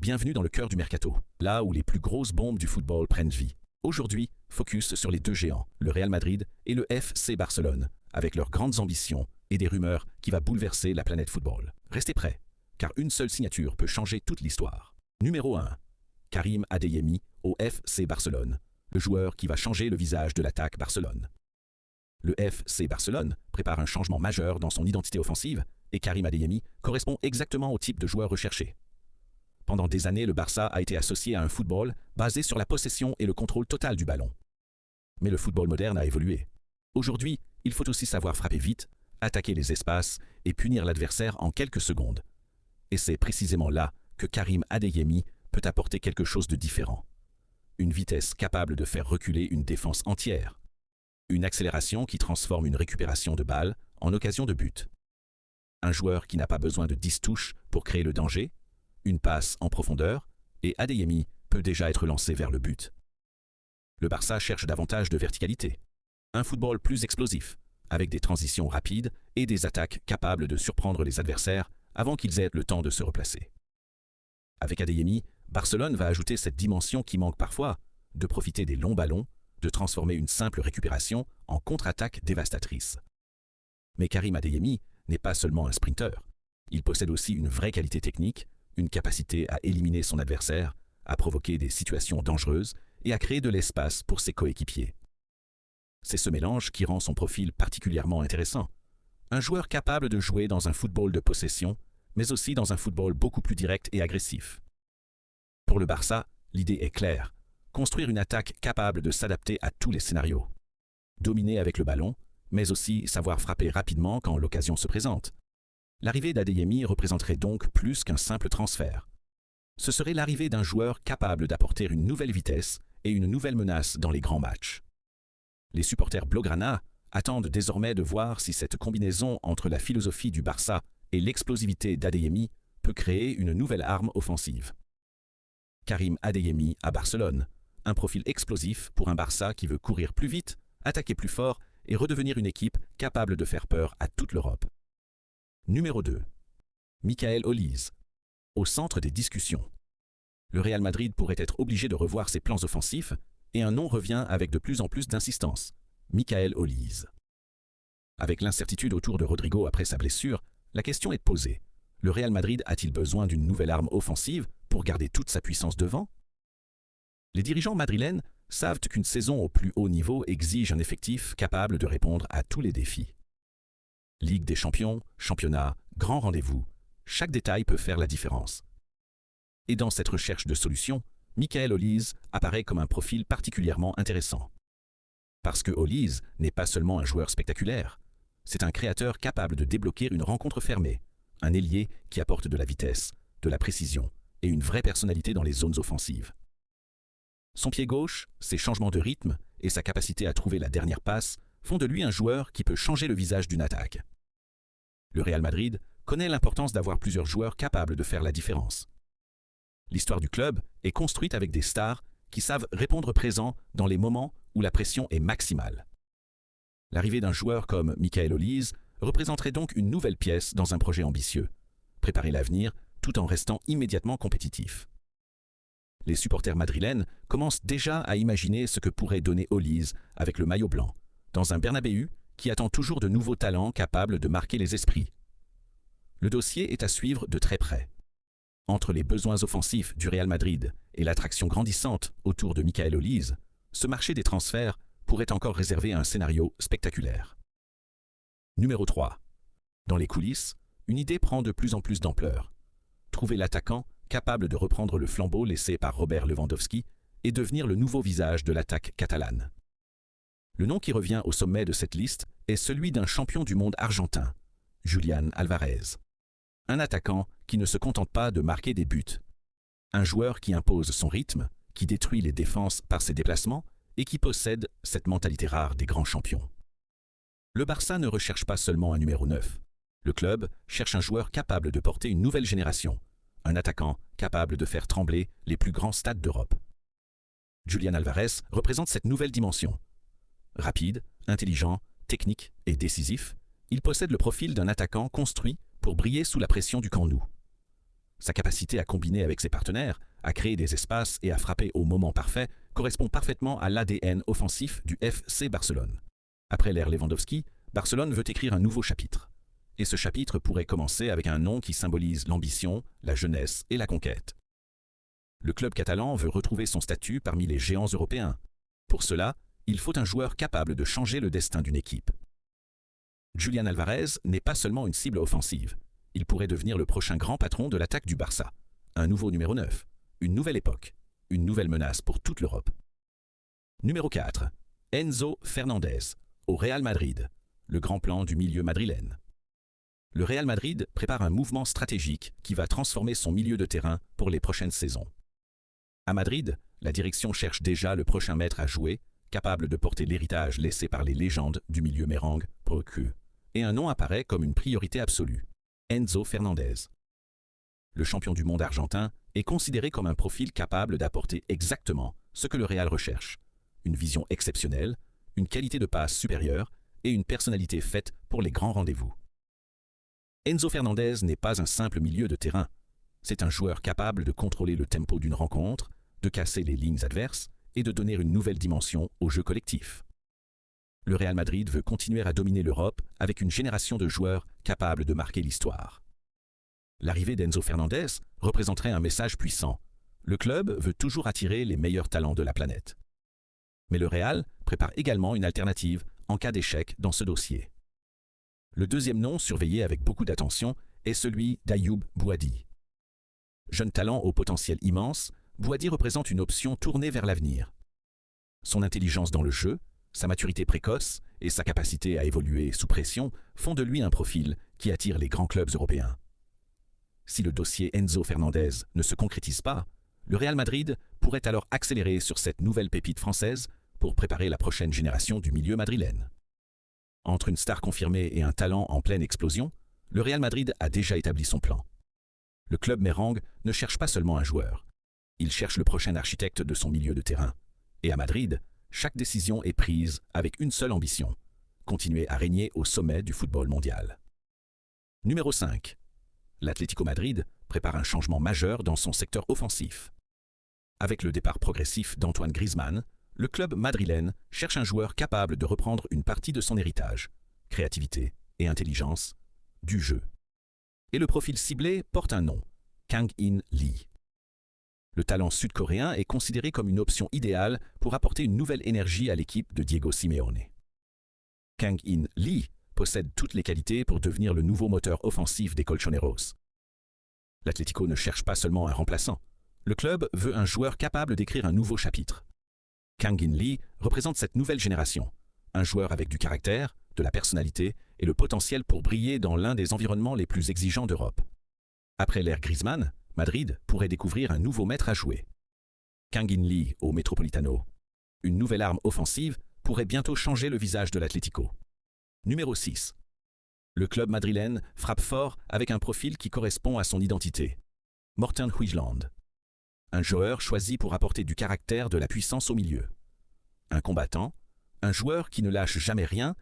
Bienvenue dans le cœur du mercato, là où les plus grosses bombes du football prennent vie. Aujourd'hui, focus sur les deux géants, le Real Madrid et le FC Barcelone, avec leurs grandes ambitions et des rumeurs qui vont bouleverser la planète football. Restez prêts, car une seule signature peut changer toute l'histoire. Numéro 1. Karim Adeyemi au FC Barcelone, le joueur qui va changer le visage de l'attaque Barcelone. Le FC Barcelone prépare un changement majeur dans son identité offensive et Karim Adeyemi correspond exactement au type de joueur recherché. Pendant des années, le Barça a été associé à un football basé sur la possession et le contrôle total du ballon. Mais le football moderne a évolué. Aujourd'hui, il faut aussi savoir frapper vite, attaquer les espaces et punir l'adversaire en quelques secondes. Et c'est précisément là que Karim Adeyemi peut apporter quelque chose de différent. Une vitesse capable de faire reculer une défense entière. Une accélération qui transforme une récupération de balle en occasion de but. Un joueur qui n'a pas besoin de 10 touches pour créer le danger, une passe en profondeur, et Adeyemi peut déjà être lancé vers le but. Le Barça cherche davantage de verticalité. Un football plus explosif, avec des transitions rapides et des attaques capables de surprendre les adversaires avant qu'ils aient le temps de se replacer. Avec Adeyemi, Barcelone va ajouter cette dimension qui manque parfois, de profiter des longs ballons, de transformer une simple récupération en contre-attaque dévastatrice. Mais Karim Adeyemi n'est pas seulement un sprinter. Il possède aussi une vraie qualité technique, une capacité à éliminer son adversaire, à provoquer des situations dangereuses et à créer de l'espace pour ses coéquipiers. C'est ce mélange qui rend son profil particulièrement intéressant. Un joueur capable de jouer dans un football de possession, mais aussi dans un football beaucoup plus direct et agressif. Pour le Barça, l'idée est claire. Construire une attaque capable de s'adapter à tous les scénarios. Dominer avec le ballon, mais aussi savoir frapper rapidement quand l'occasion se présente. L'arrivée d'Adeyemi représenterait donc plus qu'un simple transfert. Ce serait l'arrivée d'un joueur capable d'apporter une nouvelle vitesse et une nouvelle menace dans les grands matchs. Les supporters blaugrana attendent désormais de voir si cette combinaison entre la philosophie du Barça et l'explosivité d'Adeyemi peut créer une nouvelle arme offensive. Karim Adeyemi à Barcelone, un profil explosif pour un Barça qui veut courir plus vite, attaquer plus fort et redevenir une équipe capable de faire peur à toute l'Europe. Numéro 2. Michael Olise. Au centre des discussions. Le Real Madrid pourrait être obligé de revoir ses plans offensifs et un nom revient avec de plus en plus d'insistance. Michael Olise. Avec l'incertitude autour de Rodrigo après sa blessure, la question est posée. Le Real Madrid a-t-il besoin d'une nouvelle arme offensive pour garder toute sa puissance devant? Les dirigeants madrilènes savent qu'une saison au plus haut niveau exige un effectif capable de répondre à tous les défis. Ligue des champions, championnat, grand rendez-vous, chaque détail peut faire la différence. Et dans cette recherche de solutions, Michael Olise apparaît comme un profil particulièrement intéressant. Parce que Olise n'est pas seulement un joueur spectaculaire, c'est un créateur capable de débloquer une rencontre fermée, un ailier qui apporte de la vitesse, de la précision et une vraie personnalité dans les zones offensives. Son pied gauche, ses changements de rythme et sa capacité à trouver la dernière passe font de lui un joueur qui peut changer le visage d'une attaque. Le Real Madrid connaît l'importance d'avoir plusieurs joueurs capables de faire la différence. L'histoire du club est construite avec des stars qui savent répondre présent dans les moments où la pression est maximale. L'arrivée d'un joueur comme Michael Olise représenterait donc une nouvelle pièce dans un projet ambitieux, préparer l'avenir tout en restant immédiatement compétitif. Les supporters madrilènes commencent déjà à imaginer ce que pourrait donner Olise avec le maillot blanc, dans un Bernabéu qui attend toujours de nouveaux talents capables de marquer les esprits. Le dossier est à suivre de très près. Entre les besoins offensifs du Real Madrid et l'attraction grandissante autour de Michael Olise, ce marché des transferts pourrait encore réserver un scénario spectaculaire. Numéro 3. Dans les coulisses, une idée prend de plus en plus d'ampleur. Trouver l'attaquant capable de reprendre le flambeau laissé par Robert Lewandowski et devenir le nouveau visage de l'attaque catalane. Le nom qui revient au sommet de cette liste est celui d'un champion du monde argentin, Julián Álvarez. Un attaquant qui ne se contente pas de marquer des buts. Un joueur qui impose son rythme, qui détruit les défenses par ses déplacements et qui possède cette mentalité rare des grands champions. Le Barça ne recherche pas seulement un numéro 9. Le club cherche un joueur capable de porter une nouvelle génération, un attaquant capable de faire trembler les plus grands stades d'Europe. Julián Álvarez représente cette nouvelle dimension. Rapide, intelligent, technique et décisif, il possède le profil d'un attaquant construit pour briller sous la pression du camp nou. Sa capacité à combiner avec ses partenaires, à créer des espaces et à frapper au moment parfait correspond parfaitement à l'ADN offensif du FC Barcelone. Après l'ère Lewandowski, Barcelone veut écrire un nouveau chapitre. Et ce chapitre pourrait commencer avec un nom qui symbolise l'ambition, la jeunesse et la conquête. Le club catalan veut retrouver son statut parmi les géants européens. Pour cela, il faut un joueur capable de changer le destin d'une équipe. Julián Álvarez n'est pas seulement une cible offensive. Il pourrait devenir le prochain grand patron de l'attaque du Barça. Un nouveau numéro 9, une nouvelle époque, une nouvelle menace pour toute l'Europe. Numéro 4. Enzo Fernandez, au Real Madrid, le grand plan du milieu madrilène. Le Real Madrid prépare un mouvement stratégique qui va transformer son milieu de terrain pour les prochaines saisons. À Madrid, la direction cherche déjà le prochain maître à jouer, capable de porter l'héritage laissé par les légendes du milieu mérengue, Procure. Et un nom apparaît comme une priorité absolue. Enzo Fernandez. Le champion du monde argentin est considéré comme un profil capable d'apporter exactement ce que le Real recherche. Une vision exceptionnelle, une qualité de passe supérieure et une personnalité faite pour les grands rendez-vous. Enzo Fernandez n'est pas un simple milieu de terrain. C'est un joueur capable de contrôler le tempo d'une rencontre, de casser les lignes adverses et de donner une nouvelle dimension au jeu collectif. Le Real Madrid veut continuer à dominer l'Europe avec une génération de joueurs capables de marquer l'histoire. L'arrivée d'Enzo Fernandez représenterait un message puissant. Le club veut toujours attirer les meilleurs talents de la planète. Mais le Real prépare également une alternative en cas d'échec dans ce dossier. Le deuxième nom surveillé avec beaucoup d'attention est celui d'Ayoub Boadi. Jeune talent au potentiel immense, Boadi représente une option tournée vers l'avenir. Son intelligence dans le jeu, sa maturité précoce et sa capacité à évoluer sous pression font de lui un profil qui attire les grands clubs européens. Si le dossier Enzo Fernandez ne se concrétise pas, le Real Madrid pourrait alors accélérer sur cette nouvelle pépite française pour préparer la prochaine génération du milieu madrilène. Entre une star confirmée et un talent en pleine explosion, le Real Madrid a déjà établi son plan. Le club mérengue ne cherche pas seulement un joueur, il cherche le prochain architecte de son milieu de terrain. Et à Madrid, chaque décision est prise avec une seule ambition, continuer à régner au sommet du football mondial. Numéro 5. L'Atlético Madrid prépare un changement majeur dans son secteur offensif. Avec le départ progressif d'Antoine Griezmann, le club madrilène cherche un joueur capable de reprendre une partie de son héritage, créativité et intelligence, du jeu. Et le profil ciblé porte un nom, Kang-in Lee. Le talent sud-coréen est considéré comme une option idéale pour apporter une nouvelle énergie à l'équipe de Diego Simeone. Kang-in Lee possède toutes les qualités pour devenir le nouveau moteur offensif des Colchoneros. L'Atlético ne cherche pas seulement un remplaçant. Le club veut un joueur capable d'écrire un nouveau chapitre. Kang-in Lee représente cette nouvelle génération, un joueur avec du caractère, de la personnalité et le potentiel pour briller dans l'un des environnements les plus exigeants d'Europe. Après l'ère Griezmann, Madrid pourrait découvrir un nouveau maître à jouer. Kang-in Lee au Metropolitano. Une nouvelle arme offensive pourrait bientôt changer le visage de l'Atlético. Numéro 6. Le club madrilène frappe fort avec un profil qui correspond à son identité. Morten Højlund. Un joueur choisi pour apporter du caractère, de la puissance au milieu. Un combattant, un joueur qui ne lâche jamais rien